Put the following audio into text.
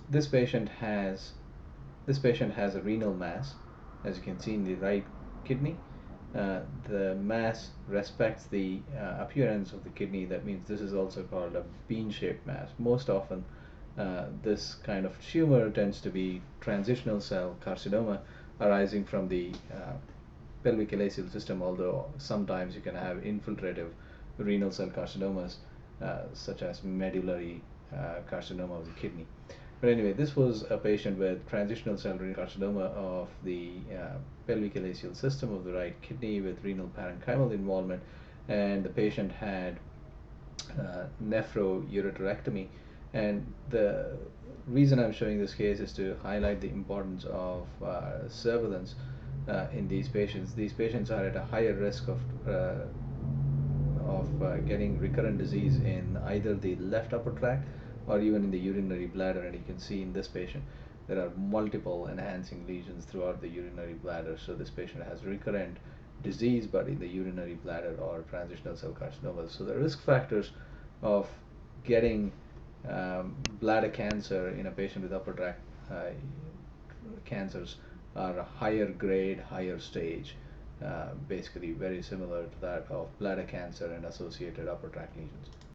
this patient has a renal mass, as you can see in the right kidney. The mass respects the appearance of the kidney. That means this is also called a bean-shaped mass. Most often, this kind of tumor tends to be transitional cell carcinoma arising from the pelvic ileal system, although sometimes you can have infiltrative renal cell carcinomas, such as medullary carcinoma of the kidney. But anyway, this was a patient with transitional cell renal carcinoma of the pelvic ileal system of the right kidney with renal parenchymal involvement, and the patient had nephroureterectomy. And the reason I'm showing this case is to highlight the importance of surveillance in these patients. These patients are at a higher risk of getting recurrent disease in either the left upper tract or even in the urinary bladder. And you can see in this patient there are multiple enhancing lesions throughout the urinary bladder. So this patient has recurrent disease but in the urinary bladder or transitional cell carcinoma. So the risk factors of getting bladder cancer in a patient with upper tract cancers are a higher grade, higher stage, basically very similar to that of bladder cancer and associated upper tract lesions.